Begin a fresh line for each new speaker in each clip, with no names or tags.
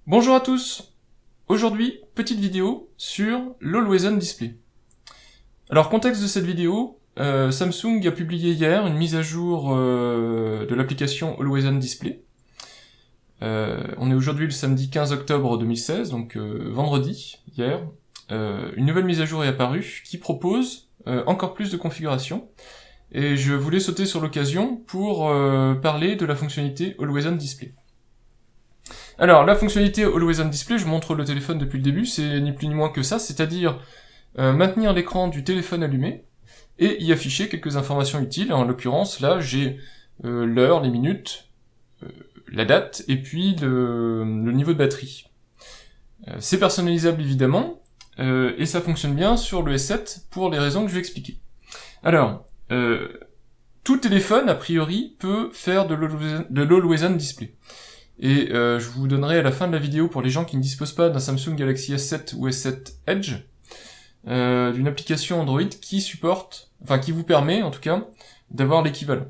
Bonjour à tous. Aujourd'hui, petite vidéo sur l'Always On Display. Alors, contexte de cette vidéo, Samsung a publié hier une mise à jour de l'application Always On Display. On est aujourd'hui le samedi 15 octobre 2016, donc vendredi, hier. Une nouvelle mise à jour est apparue qui propose encore plus de configurations. Et je voulais sauter sur l'occasion pour parler de la fonctionnalité Always On Display. Alors, la fonctionnalité Always On Display, je montre le téléphone depuis le début, c'est ni plus ni moins que ça, c'est-à-dire maintenir l'écran du téléphone allumé et y afficher quelques informations utiles. En l'occurrence, là, j'ai l'heure, les minutes, la date, et puis le niveau de batterie. C'est personnalisable évidemment, et ça fonctionne bien sur le S7 pour les raisons que je vais expliquer. Alors, tout téléphone, a priori, peut faire de l'Always On Display. Et je vous donnerai à la fin de la vidéo, pour les gens qui ne disposent pas d'un Samsung Galaxy S7 ou S7 Edge, d'une application Android qui supporte, enfin qui vous permet en tout cas, d'avoir l'équivalent.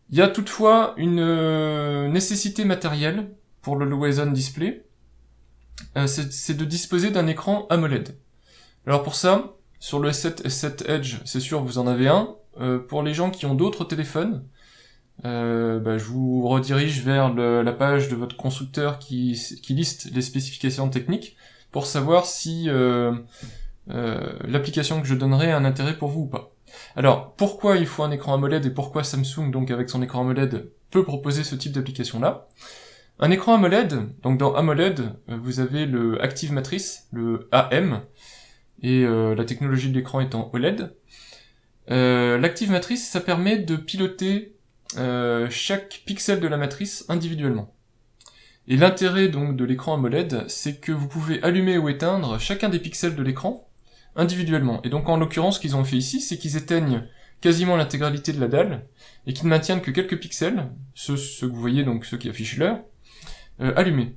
Il y a toutefois une nécessité matérielle pour le Always On Display, c'est de disposer d'un écran AMOLED. Alors pour ça, sur le S7, S7 Edge, c'est sûr vous en avez un. Pour les gens qui ont d'autres téléphones, je vous redirige vers la page de votre constructeur qui liste les spécifications techniques pour savoir si l'application que je donnerai a un intérêt pour vous ou pas. Alors, pourquoi il faut un écran AMOLED et pourquoi Samsung, donc avec son écran AMOLED, peut proposer ce type d'application-là? Un écran AMOLED, donc dans AMOLED, vous avez le Active Matrix, le AM, et la technologie de l'écran étant OLED. L'Active Matrix, ça permet de piloter chaque pixel de la matrice individuellement. Et l'intérêt donc de l'écran AMOLED, c'est que vous pouvez allumer ou éteindre chacun des pixels de l'écran individuellement. Et donc en l'occurrence, ce qu'ils ont fait ici, c'est qu'ils éteignent quasiment l'intégralité de la dalle et qu'ils ne maintiennent que quelques pixels, ceux que vous voyez, donc ceux qui affichent l'heure, allumés.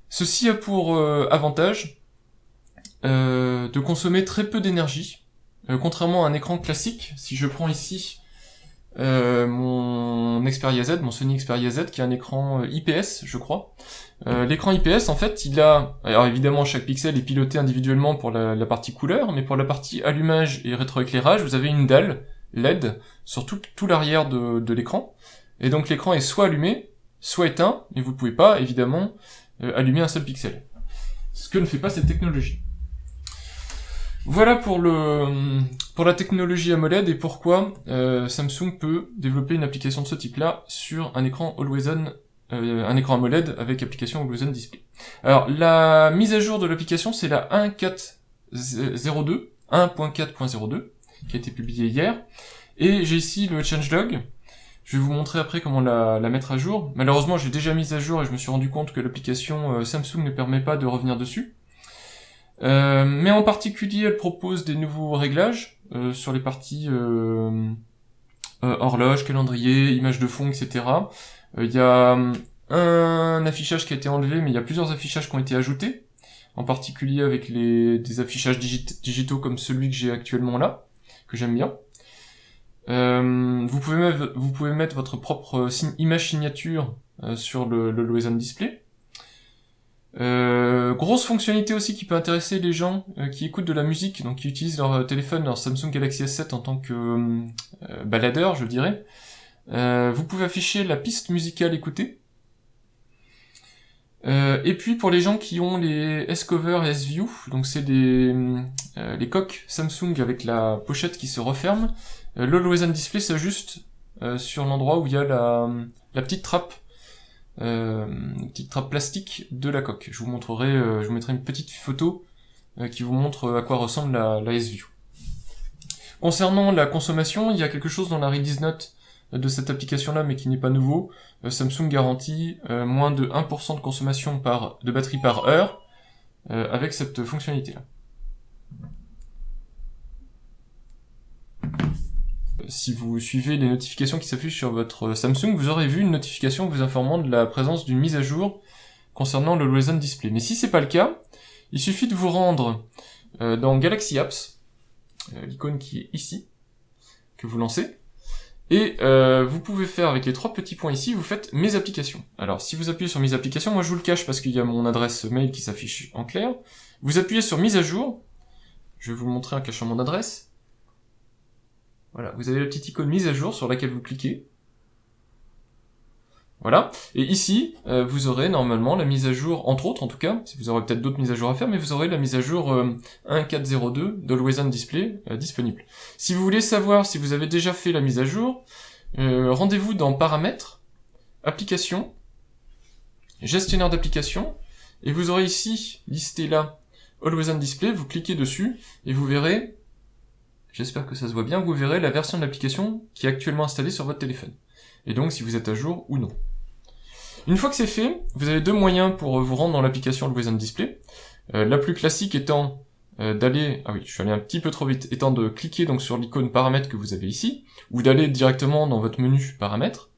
Ceci a pour avantage de consommer très peu d'énergie, contrairement à un écran classique. Si je prends ici mon Xperia Z, mon Sony Xperia Z, qui a un écran IPS, je crois. L'écran IPS, en fait, il a... Alors évidemment, chaque pixel est piloté individuellement pour la partie couleur, mais pour la partie allumage et rétroéclairage, vous avez une dalle LED sur tout l'arrière de l'écran. Et donc l'écran est soit allumé, soit éteint, et vous pouvez pas, évidemment, allumer un seul pixel. Ce que ne fait pas cette technologie. Voilà pour la technologie AMOLED et pourquoi Samsung peut développer une application de ce type-là sur un écran Always On, un écran AMOLED avec application Always On Display. Alors la mise à jour de l'application, c'est la 1.4.02, qui a été publiée hier, et j'ai ici le changelog. Je vais vous montrer après comment la mettre à jour. Malheureusement, j'ai déjà mis à jour et je me suis rendu compte que l'application Samsung ne permet pas de revenir dessus. Mais en particulier, elle propose des nouveaux réglages sur les parties horloge, calendrier, images de fond, etc. Il y a un affichage qui a été enlevé, mais il y a plusieurs affichages qui ont été ajoutés, en particulier avec des affichages digitaux comme celui que j'ai actuellement là, que j'aime bien. Vous pouvez mettre votre propre image signature sur le Always On Display. Grosse fonctionnalité aussi qui peut intéresser les gens qui écoutent de la musique, donc qui utilisent leur téléphone, leur Samsung Galaxy S7 en tant que baladeur, je dirais. Vous pouvez afficher la piste musicale écoutée. Et puis pour les gens qui ont les S-Cover et S-View, donc c'est les coques Samsung avec la pochette qui se referme, l'Always On Display s'ajuste sur l'endroit où il y a la petite trappe. Une petite trappe plastique de la coque. Je vous mettrai une petite photo qui vous montre à quoi ressemble la S-View. Concernant la consommation, il y a quelque chose dans la release note de cette application-là, mais qui n'est pas nouveau. Samsung garantit moins de 1% de consommation de batterie par heure avec cette fonctionnalité-là. Si vous suivez les notifications qui s'affichent sur votre Samsung, vous aurez vu une notification vous informant de la présence d'une mise à jour concernant le Always On Display. Mais si c'est pas le cas, il suffit de vous rendre dans Galaxy Apps, l'icône qui est ici, que vous lancez, Et vous pouvez faire avec les 3 petits points ici, vous faites mes applications. Alors si vous appuyez sur mes applications, moi je vous le cache parce qu'il y a mon adresse mail qui s'affiche en clair. Vous appuyez sur mise à jour. Je vais vous le montrer en cachant mon adresse. Voilà, vous avez la petite icône mise à jour sur laquelle vous cliquez. Voilà, et ici, vous aurez normalement la mise à jour, entre autres en tout cas, vous aurez peut-être d'autres mises à jour à faire, mais vous aurez la mise à jour 1.4.02 d'Always On Display disponible. Si vous voulez savoir si vous avez déjà fait la mise à jour, rendez-vous dans Paramètres, Applications, Gestionnaire d'applications, et vous aurez ici, listé là, Always On Display, vous cliquez dessus, et vous verrez, j'espère que ça se voit bien, vous verrez la version de l'application qui est actuellement installée sur votre téléphone. Et donc si vous êtes à jour ou non. Une fois que c'est fait, vous avez 2 moyens pour vous rendre dans l'application Always On Display. La plus classique étant d'aller... Ah oui, je suis allé un petit peu trop vite. Étant de cliquer donc sur l'icône paramètres que vous avez ici, ou d'aller directement dans votre menu paramètres.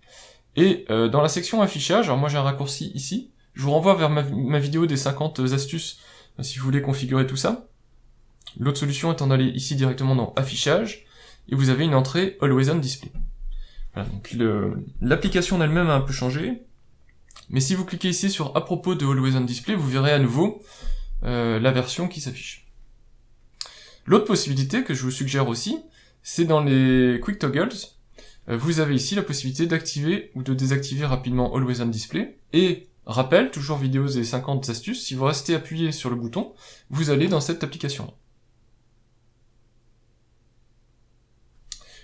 Et dans la section affichage, alors moi j'ai un raccourci ici, je vous renvoie vers ma vidéo des 50 astuces si vous voulez configurer tout ça. L'autre solution étant d'aller ici directement dans affichage, et vous avez une entrée Always On Display. Voilà, donc l'application elle-même a un peu changé. Mais si vous cliquez ici sur à propos de Always On Display, vous verrez à nouveau la version qui s'affiche. L'autre possibilité que je vous suggère aussi, c'est dans les Quick Toggles. Vous avez ici la possibilité d'activer ou de désactiver rapidement Always On Display. Et rappel, toujours vidéos et 50 astuces, si vous restez appuyé sur le bouton, vous allez dans cette application.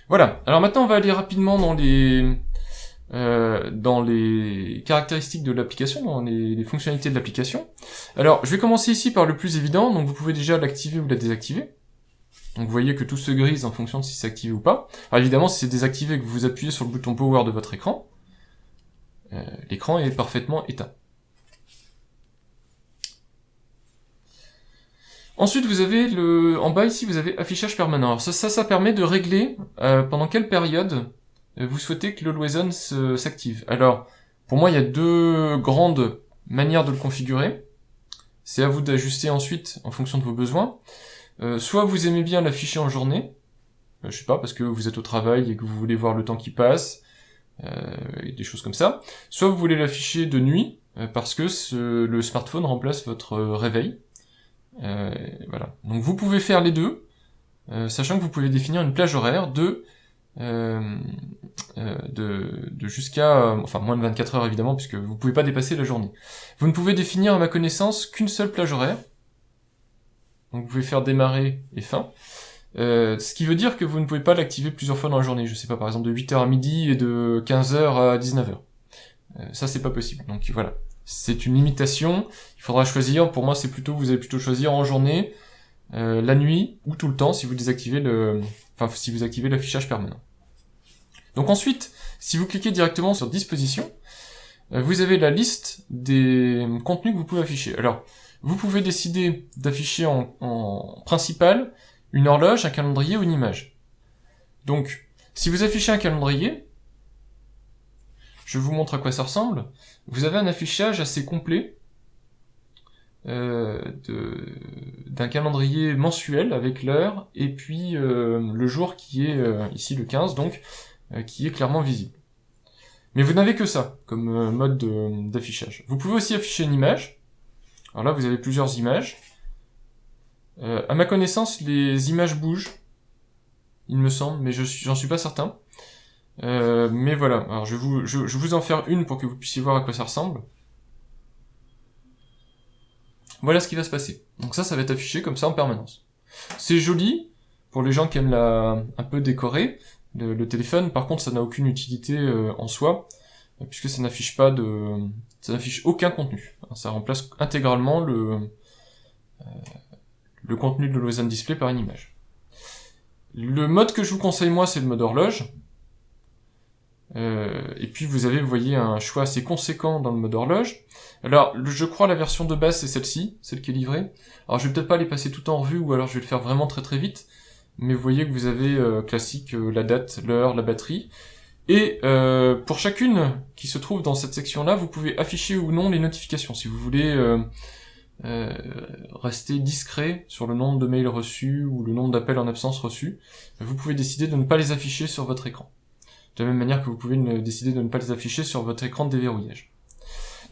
Voilà, alors maintenant on va aller rapidement dans les caractéristiques de l'application, dans les fonctionnalités de l'application. Alors, je vais commencer ici par le plus évident, donc vous pouvez déjà l'activer ou la désactiver. Donc vous voyez que tout se grise en fonction de si c'est activé ou pas. Alors évidemment, si c'est désactivé et que vous appuyez sur le bouton Power de votre écran, l'écran est parfaitement éteint. Ensuite, vous avez en bas ici, vous avez affichage permanent. Alors ça permet de régler pendant quelle période vous souhaitez que l'Always On s'active. Alors, pour moi, il y a 2 grandes manières de le configurer. C'est à vous d'ajuster ensuite en fonction de vos besoins. Soit vous aimez bien l'afficher en journée, je sais pas, parce que vous êtes au travail et que vous voulez voir le temps qui passe, et des choses comme ça. Soit vous voulez l'afficher de nuit, parce que le smartphone remplace votre réveil. Voilà. Donc vous pouvez faire les deux, sachant que vous pouvez définir une plage horaire de jusqu'à, enfin moins de 24 heures évidemment, puisque vous pouvez pas dépasser la journée. Vous ne pouvez définir à ma connaissance qu'une seule plage horaire. Donc vous pouvez faire démarrer et fin. Ce qui veut dire que vous ne pouvez pas l'activer plusieurs fois dans la journée. Je sais pas, par exemple de 8h à midi et de 15h à 19h. Ça c'est pas possible. Donc voilà. C'est une limitation. Il faudra choisir. Pour moi c'est plutôt, vous allez plutôt choisir en journée, la nuit ou tout le temps si vous désactivez si vous activez l'affichage permanent. Donc ensuite, si vous cliquez directement sur disposition, vous avez la liste des contenus que vous pouvez afficher. Alors, vous pouvez décider d'afficher en principal une horloge, un calendrier ou une image. Donc, si vous affichez un calendrier, je vous montre à quoi ça ressemble. Vous avez un affichage assez complet d'un calendrier mensuel avec l'heure et puis le jour qui est ici le 15, donc qui est clairement visible. Mais vous n'avez que ça comme mode d'affichage. Vous pouvez aussi afficher une image. Alors là, vous avez plusieurs images. À ma connaissance, les images bougent, il me semble, mais j'en suis pas certain. Mais voilà, alors je vais vous en faire une pour que vous puissiez voir à quoi ça ressemble. Voilà ce qui va se passer. Donc ça va être affiché comme ça en permanence. C'est joli pour les gens qui aiment un peu décorer le téléphone. Par contre, ça n'a aucune utilité en soi, puisque ça n'affiche aucun contenu. Ça remplace intégralement le contenu de l'Always On Display par une image. Le mode que je vous conseille moi, c'est le mode horloge. Et puis vous voyez un choix assez conséquent dans le mode horloge. Alors, je crois la version de base c'est celle-ci, celle qui est livrée. Alors je vais peut-être pas les passer tout en revue, ou alors je vais le faire vraiment très très vite. Mais vous voyez que vous avez classique la date, l'heure, la batterie. Et pour chacune qui se trouve dans cette section-là, vous pouvez afficher ou non les notifications. Si vous voulez rester discret sur le nombre de mails reçus ou le nombre d'appels en absence reçus, vous pouvez décider de ne pas les afficher sur votre écran. de la même manière que vous pouvez décider de ne pas les afficher sur votre écran de déverrouillage.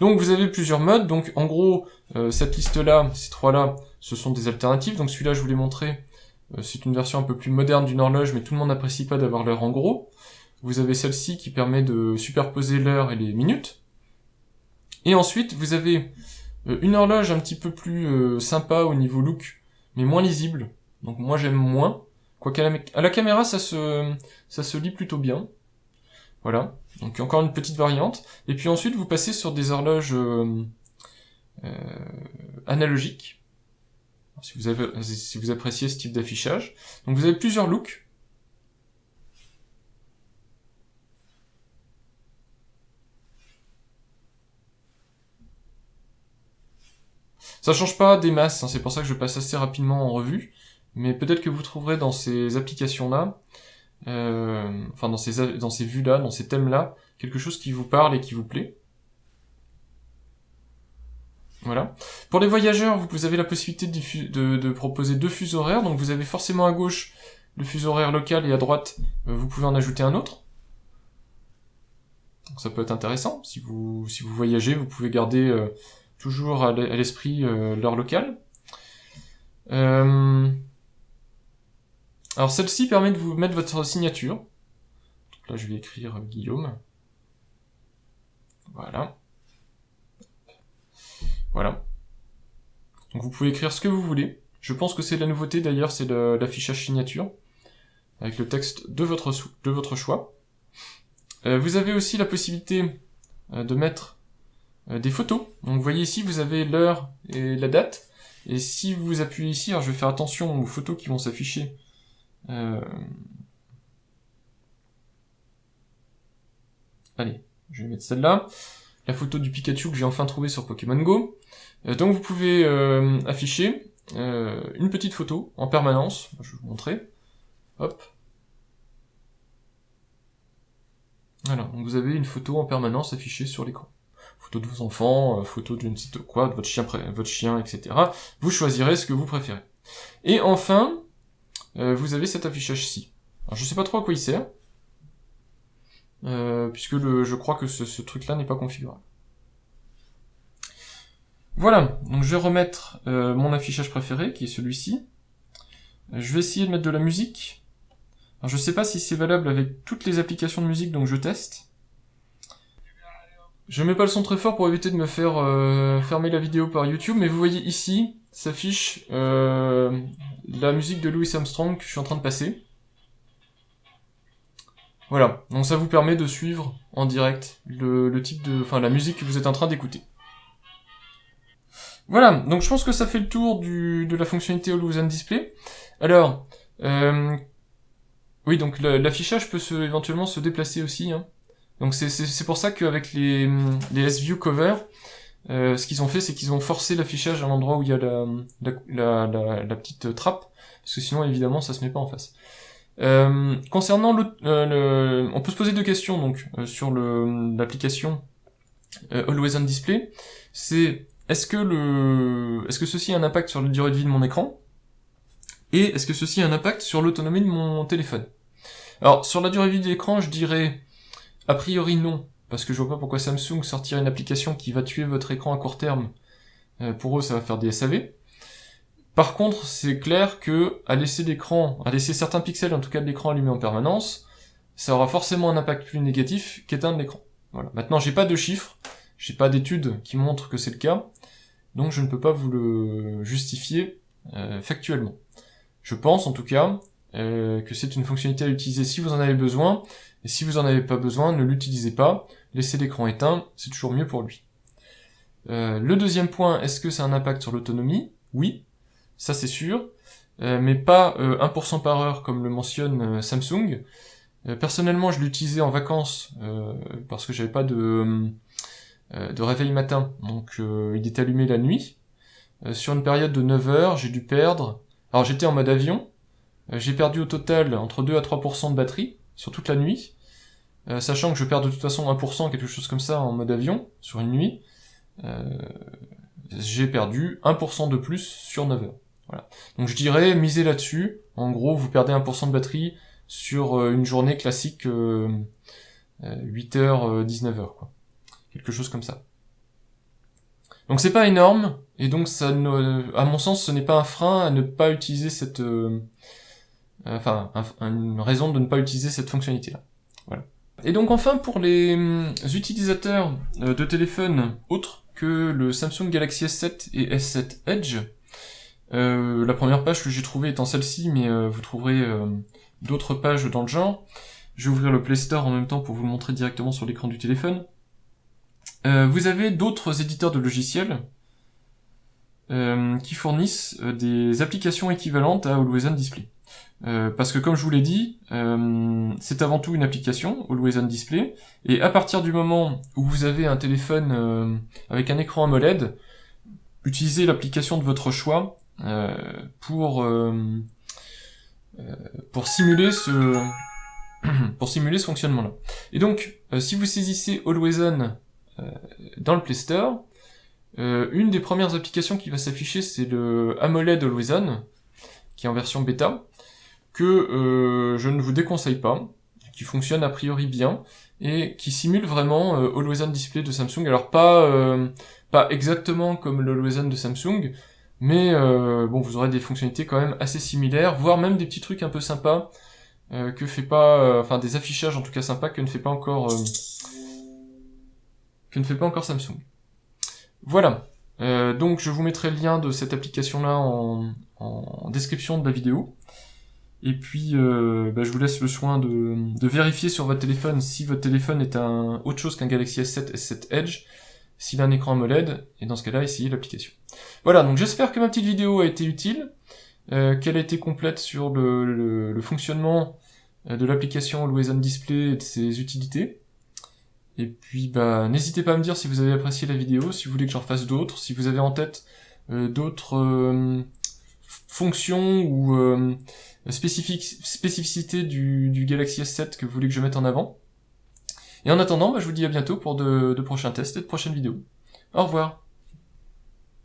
Donc vous avez plusieurs modes, donc en gros, cette liste-là, ces trois-là, ce sont des alternatives, donc celui-là je vous l'ai montré, c'est une version un peu plus moderne d'une horloge, mais tout le monde n'apprécie pas d'avoir l'heure en gros. Vous avez celle-ci qui permet de superposer l'heure et les minutes. Et ensuite, vous avez une horloge un petit peu plus sympa au niveau look, mais moins lisible, donc moi j'aime moins. Quoiqu'à la caméra, ça se lit plutôt bien. Voilà, donc encore une petite variante. Et puis ensuite, vous passez sur des horloges analogiques, si vous appréciez ce type d'affichage. Donc vous avez plusieurs looks. Ça change pas des masses, hein, c'est pour ça que je passe assez rapidement en revue, mais peut-être que vous trouverez dans ces applications-là, enfin dans ces vues-là, dans ces thèmes-là, quelque chose qui vous parle et qui vous plaît. Voilà. Pour les voyageurs, vous avez la possibilité de proposer 2 fuseaux horaires, donc vous avez forcément à gauche le fuseau horaire local et à droite, vous pouvez en ajouter un autre. Donc ça peut être intéressant, si vous voyagez, vous pouvez garder toujours à l'esprit l'heure locale. Alors celle-ci permet de vous mettre votre signature. Donc là je vais écrire Guillaume. Voilà. Voilà. Donc vous pouvez écrire ce que vous voulez. Je pense que c'est la nouveauté d'ailleurs, c'est l'affichage signature, avec le texte de votre choix. Vous avez aussi la possibilité de mettre des photos. Donc vous voyez ici, vous avez l'heure et la date. Et si vous appuyez ici, alors je vais faire attention aux photos qui vont s'afficher. Allez, je vais mettre celle-là. La photo du Pikachu que j'ai enfin trouvé sur Pokémon Go. Donc vous pouvez afficher une petite photo en permanence. Je vais vous montrer. Hop. Voilà, donc vous avez une photo en permanence affichée sur l'écran. Photo de vos enfants, photo de je ne sais quoi, de votre chien, etc. Vous choisirez ce que vous préférez. Et enfin, vous avez cet affichage-ci. Alors je sais pas trop à quoi il sert, puisque je crois que ce truc-là n'est pas configurable. Voilà, donc je vais remettre mon affichage préféré, qui est celui-ci. Je vais essayer de mettre de la musique. Alors je sais pas si c'est valable avec toutes les applications de musique, donc je teste. Je mets pas le son très fort pour éviter de me faire fermer la vidéo par YouTube, mais vous voyez ici, s'affiche la musique de Louis Armstrong que je suis en train de passer. Voilà, donc ça vous permet de suivre en direct la musique que vous êtes en train d'écouter. Voilà, donc je pense que ça fait le tour de la fonctionnalité Always On Display. Alors, oui, donc l'affichage peut éventuellement se déplacer aussi, hein. Donc c'est pour ça qu'avec les S-View Cover, ce qu'ils ont fait, c'est qu'ils ont forcé l'affichage à l'endroit où il y a la petite trappe, parce que sinon évidemment ça se met pas en face. Concernant on peut se poser 2 questions donc sur l'application Always On Display. C'est est-ce que ceci a un impact sur la durée de vie de mon écran, et est-ce que ceci a un impact sur l'autonomie de mon téléphone? Alors sur la durée de vie de l'écran, je dirais a priori non, parce que je vois pas pourquoi Samsung sortirait une application qui va tuer votre écran à court terme. Pour eux, ça va faire des SAV. Par contre, c'est clair que à laisser certains pixels, en tout cas de l'écran allumé en permanence, ça aura forcément un impact plus négatif qu'éteindre l'écran. Voilà. Maintenant, j'ai pas de chiffres, j'ai pas d'études qui montrent que c'est le cas, donc je ne peux pas vous le justifier factuellement. Je pense en tout cas que c'est une fonctionnalité à utiliser si vous en avez besoin, et si vous en avez pas besoin, ne l'utilisez pas, laissez l'écran éteint, c'est toujours mieux pour lui. Le deuxième point, est-ce que ça a un impact sur l'autonomie? Oui, ça c'est sûr, mais pas 1% par heure comme le mentionne Samsung. Personnellement, je l'ai utilisé en vacances parce que j'avais pas de réveil matin, donc il est allumé la nuit. Sur une période de 9 heures, j'ai dû perdre... Alors j'étais en mode avion, j'ai perdu au total entre 2 à 3% de batterie sur toute la nuit, sachant que je perds de toute façon 1%, quelque chose comme ça, en mode avion, sur une nuit. J'ai perdu 1% de plus sur 9 heures. Voilà. Donc je dirais, misez là-dessus. En gros, vous perdez 1% de batterie sur une journée classique 8h, 19h, quoi. Quelque chose comme ça. Donc c'est pas énorme, et donc ça à mon sens, ce n'est pas un frein à ne pas utiliser cette... une raison de ne pas utiliser cette fonctionnalité-là. Voilà. Et donc enfin, pour les utilisateurs de téléphones autres que le Samsung Galaxy S7 et S7 Edge, la première page que j'ai trouvée étant celle-ci, mais vous trouverez d'autres pages dans le genre. Je vais ouvrir le Play Store en même temps pour vous le montrer directement sur l'écran du téléphone. Vous avez d'autres éditeurs de logiciels qui fournissent des applications équivalentes à Always On Display. Parce que comme je vous l'ai dit, c'est avant tout une application, Always On Display, et à partir du moment où vous avez un téléphone avec un écran AMOLED, utilisez l'application de votre choix pour simuler ce fonctionnement-là. Et donc, si vous saisissez Always On dans le Play Store, une des premières applications qui va s'afficher, c'est le AMOLED Always On, qui est en version bêta, que je ne vous déconseille pas, qui fonctionne a priori bien, et qui simule vraiment Always On Display de Samsung. Alors pas exactement comme le Always On de Samsung, mais bon, vous aurez des fonctionnalités quand même assez similaires, voire même des petits trucs un peu sympas, que fait pas, des affichages en tout cas sympas que ne fait pas encore Samsung. Voilà. Donc je vous mettrai le lien de cette application-là en description de la vidéo. Et puis, je vous laisse le soin de vérifier sur votre téléphone si votre téléphone est autre chose qu'un Galaxy S7, S7 Edge, s'il a un écran AMOLED, et dans ce cas-là, essayez l'application. Voilà, donc j'espère que ma petite vidéo a été utile, qu'elle a été complète sur le fonctionnement de l'application Always On Display et de ses utilités. Et puis, n'hésitez pas à me dire si vous avez apprécié la vidéo, si vous voulez que j'en fasse d'autres, si vous avez en tête d'autres fonctions ou spécificités du Galaxy S7 que vous voulez que je mette en avant. Et en attendant, je vous dis à bientôt pour de prochains tests et de prochaines vidéos. Au revoir.